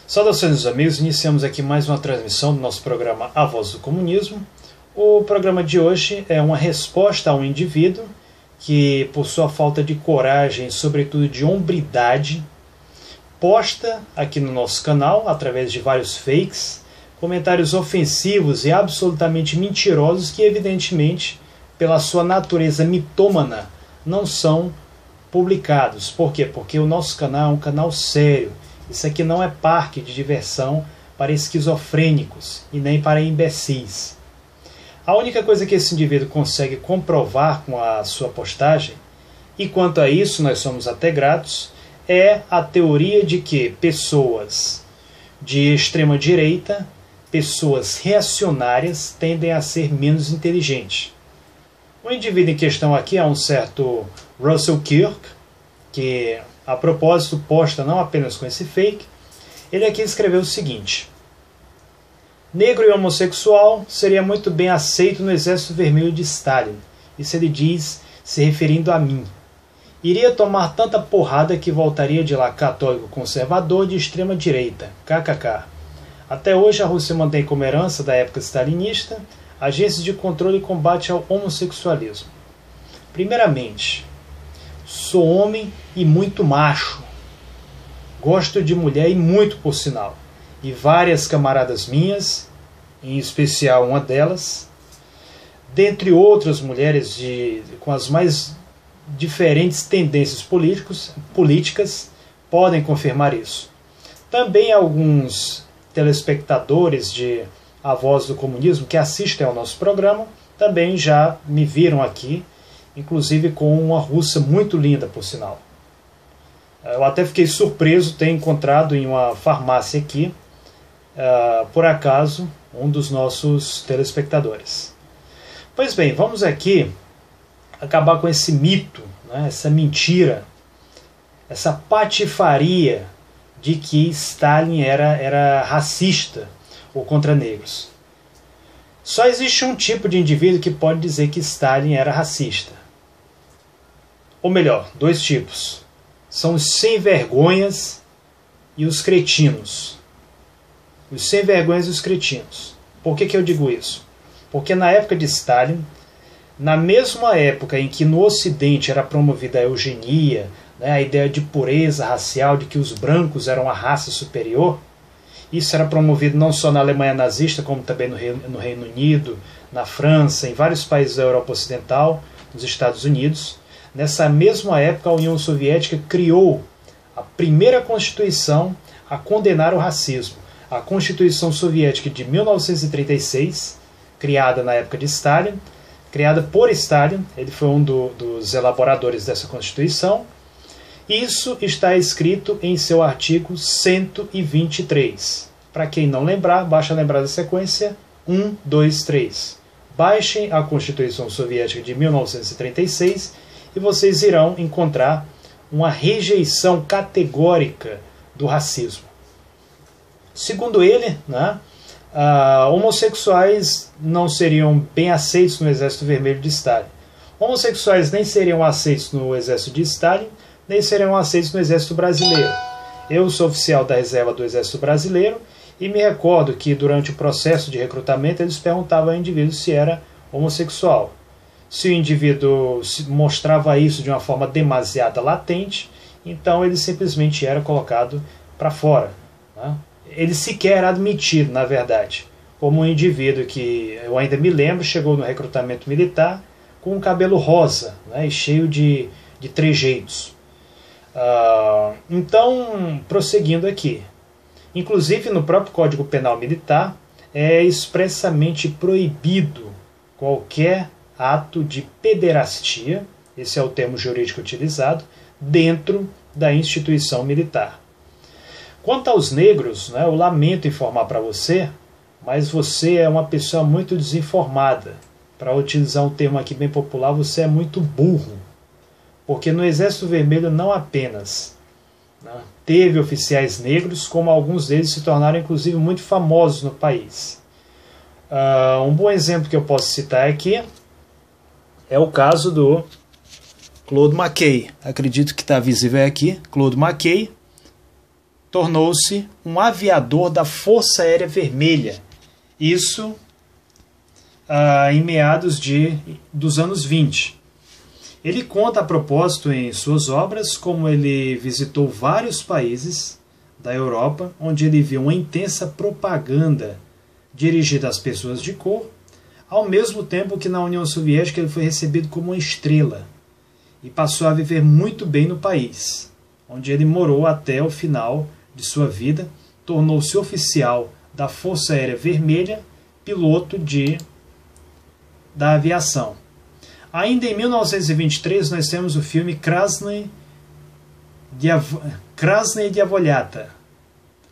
Saudações, meus amigos. Iniciamos aqui mais uma transmissão do nosso programa A Voz do Comunismo. O programa de hoje é uma resposta a um indivíduo que, por sua falta de coragem, sobretudo de hombridade, posta aqui no nosso canal, através de vários fakes, comentários ofensivos e absolutamente mentirosos que, evidentemente, pela sua natureza mitômana, não são publicados. Por quê? Porque o nosso canal é um canal sério. Isso aqui não é parque de diversão para esquizofrênicos e nem para imbecis. A única coisa que esse indivíduo consegue comprovar com a sua postagem, e quanto a isso nós somos até gratos, é a teoria de que pessoas de extrema direita, pessoas reacionárias, tendem a ser menos inteligentes. O indivíduo em questão aqui é um certo Russell Kirk, que a propósito posta não apenas com esse fake. Ele aqui escreveu o seguinte: negro e homossexual seria muito bem aceito no Exército Vermelho de Stalin. Isso ele diz se referindo a mim. Iria tomar tanta porrada que voltaria de lá católico conservador de extrema direita. KKK. Até hoje a Rússia mantém como herança da época stalinista agências de controle e combate ao homossexualismo. Primeiramente, sou homem e muito macho. Gosto de mulher e muito, por sinal. E várias camaradas minhas, em especial uma delas, dentre outras mulheres com as mais diferentes tendências políticas, podem confirmar isso. Também alguns telespectadores de A Voz do Comunismo que assistem ao nosso programa também já me viram aqui, inclusive com uma russa muito linda, por sinal. Eu até fiquei surpreso ter encontrado em uma farmácia aqui, por acaso, um dos nossos telespectadores. Pois bem, vamos aqui acabar com esse mito, né, essa mentira, essa patifaria de que Stalin era racista ou contra negros. Só existe um tipo de indivíduo que pode dizer que Stalin era racista. Ou melhor, dois tipos. São os sem-vergonhas e os cretinos. Os sem-vergonhas e os cretinos. Por que eu digo isso? Porque na época de Stalin, na mesma época em que no Ocidente era promovida a eugenia, né, a ideia de pureza racial, de que os brancos eram a raça superior, isso era promovido não só na Alemanha nazista, como também no Reino Unido, na França, em vários países da Europa Ocidental, nos Estados Unidos. Nessa mesma época, a União Soviética criou a primeira Constituição a condenar o racismo. A Constituição Soviética de 1936, criada na época de Stalin, criada por Stalin, ele foi um dos elaboradores dessa Constituição. Isso está escrito em seu artigo 123. Para quem não lembrar, basta lembrar da sequência 1, 2, 3. Baixem a Constituição Soviética de 1936 e vocês irão encontrar uma rejeição categórica do racismo. Segundo ele, né, homossexuais não seriam bem aceitos no Exército Vermelho de Stalin. Homossexuais nem seriam aceitos no Exército de Stalin, nem seriam aceitos no Exército Brasileiro. Eu sou oficial da reserva do Exército Brasileiro e me recordo que durante o processo de recrutamento eles perguntavam ao indivíduo se era homossexual. Se o indivíduo mostrava isso de uma forma demasiado latente, então ele simplesmente era colocado para fora, né? Ele sequer era admitido, na verdade, como um indivíduo que, eu ainda me lembro, chegou no recrutamento militar com um cabelo rosa, né, e cheio de trejeitos. Então, prosseguindo aqui, inclusive no próprio Código Penal Militar é expressamente proibido qualquer ato de pederastia, esse é o termo jurídico utilizado, dentro da instituição militar. Quanto aos negros, né, eu lamento informar para você, mas você é uma pessoa muito desinformada. Para utilizar um termo aqui bem popular, você é muito burro. Porque no Exército Vermelho não apenas, né, teve oficiais negros, como alguns deles se tornaram inclusive muito famosos no país. Um bom exemplo que eu posso citar aqui é o caso do Claude McKay. Acredito que está visível aqui. Claude McKay tornou-se um aviador da Força Aérea Vermelha. Isso em meados dos anos 20. Ele conta a propósito em suas obras como ele visitou vários países da Europa, onde ele viu uma intensa propaganda dirigida às pessoas de cor, ao mesmo tempo que na União Soviética ele foi recebido como uma estrela e passou a viver muito bem no país, onde ele morou até o final de sua vida, tornou-se oficial da Força Aérea Vermelha, piloto da aviação. Ainda em 1923 nós temos o filme Krasnaya Diavolята.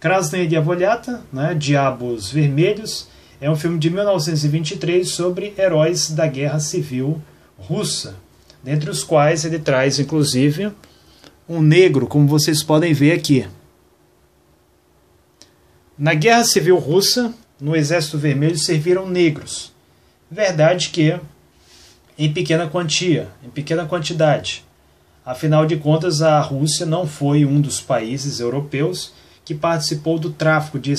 Krasnaya Diavolята, né, Diabos Vermelhos, é um filme de 1923 sobre heróis da Guerra Civil Russa, dentre os quais ele traz, inclusive, um negro, como vocês podem ver aqui. Na Guerra Civil Russa, no Exército Vermelho serviram negros. Verdade que em pequena quantidade. Afinal de contas, a Rússia não foi um dos países europeus que participou do tráfico de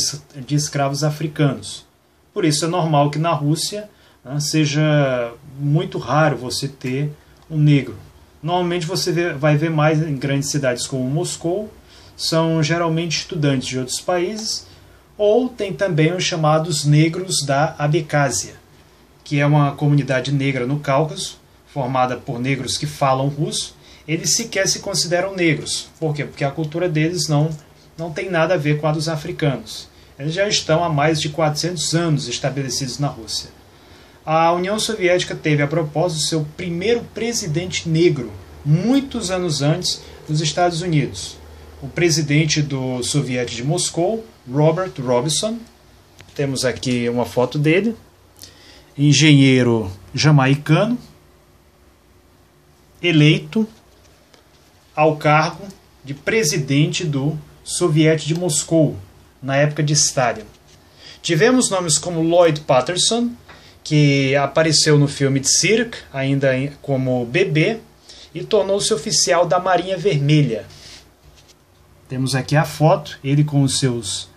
escravos africanos. Por isso é normal que na Rússia, né, seja muito raro você ter um negro. Normalmente você vai ver mais em grandes cidades como Moscou, são geralmente estudantes de outros países, ou tem também os chamados negros da Abcásia, que é uma comunidade negra no Cáucaso, formada por negros que falam russo. Eles sequer se consideram negros. Por quê? Porque a cultura deles não tem nada a ver com a dos africanos. Eles já estão há mais de 400 anos estabelecidos na Rússia. A União Soviética teve, a propósito, seu primeiro presidente negro, muitos anos antes dos Estados Unidos. O presidente do Soviético de Moscou, Robert Robinson. Temos aqui uma foto dele. Engenheiro jamaicano, eleito ao cargo de presidente do Soviético de Moscou, na época de Stalin. Tivemos nomes como Lloyd Patterson, que apareceu no filme Tsirk, ainda como bebê, e tornou-se oficial da Marinha Vermelha. Temos aqui a foto, ele com os seus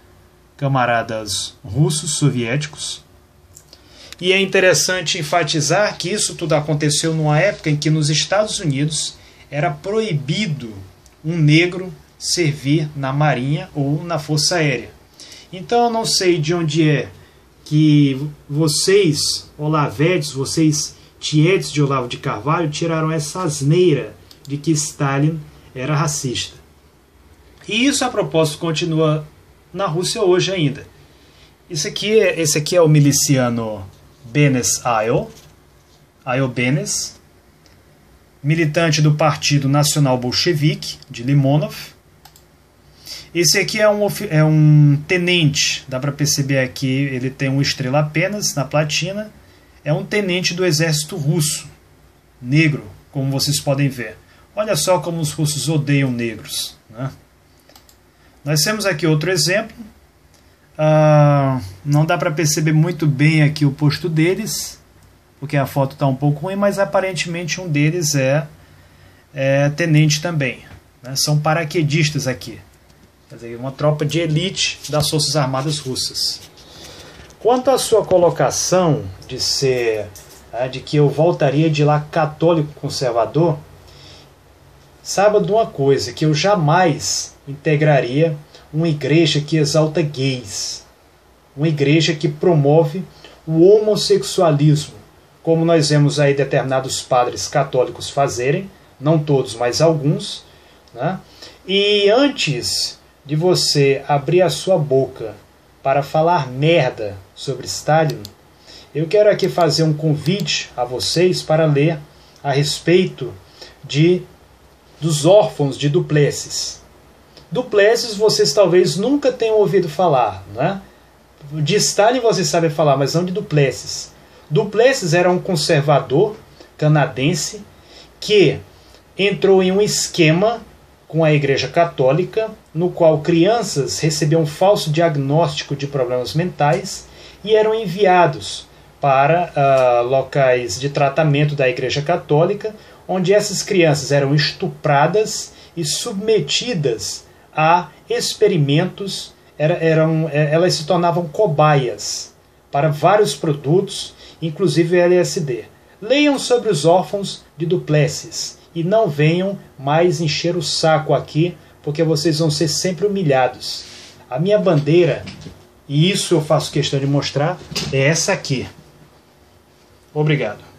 camaradas russos, soviéticos. E é interessante enfatizar que isso tudo aconteceu numa época em que nos Estados Unidos era proibido um negro servir na Marinha ou na Força Aérea. Então eu não sei de onde é que vocês, olavetes, vocês tietes de Olavo de Carvalho, tiraram essa asneira de que Stalin era racista. E isso, a propósito, continua na Rússia hoje ainda. Esse aqui é o miliciano Benes Ayo Benes, militante do Partido Nacional Bolchevique, de Limonov. Esse aqui é um tenente, dá para perceber aqui, ele tem uma estrela apenas na platina. É um tenente do exército russo, negro, como vocês podem ver. Olha só como os russos odeiam negros, né? Nós temos aqui outro exemplo. Não dá para perceber muito bem aqui o posto deles, porque a foto está um pouco ruim, mas aparentemente um deles é tenente também, né? São paraquedistas aqui, quer dizer, uma tropa de elite das Forças Armadas Russas. Quanto à sua colocação de que eu voltaria de lá católico conservador, saiba de uma coisa, que eu jamais integraria uma igreja que exalta gays, uma igreja que promove o homossexualismo, como nós vemos aí determinados padres católicos fazerem, não todos, mas alguns, né? E antes de você abrir a sua boca para falar merda sobre Stalin, eu quero aqui fazer um convite a vocês para ler a respeito dos órfãos de Duplessis. Duplessis vocês talvez nunca tenham ouvido falar, né? De Stalin vocês sabem falar, mas não de Duplessis. Duplessis era um conservador canadense que entrou em um esquema com a Igreja Católica, no qual crianças recebiam um falso diagnóstico de problemas mentais e eram enviados para locais de tratamento da Igreja Católica, onde essas crianças eram estupradas e submetidas a experimentos, elas se tornavam cobaias para vários produtos, inclusive LSD. Leiam sobre os órfãos de Duplessis e não venham mais encher o saco aqui, porque vocês vão ser sempre humilhados. A minha bandeira, e isso eu faço questão de mostrar, é essa aqui. Obrigado.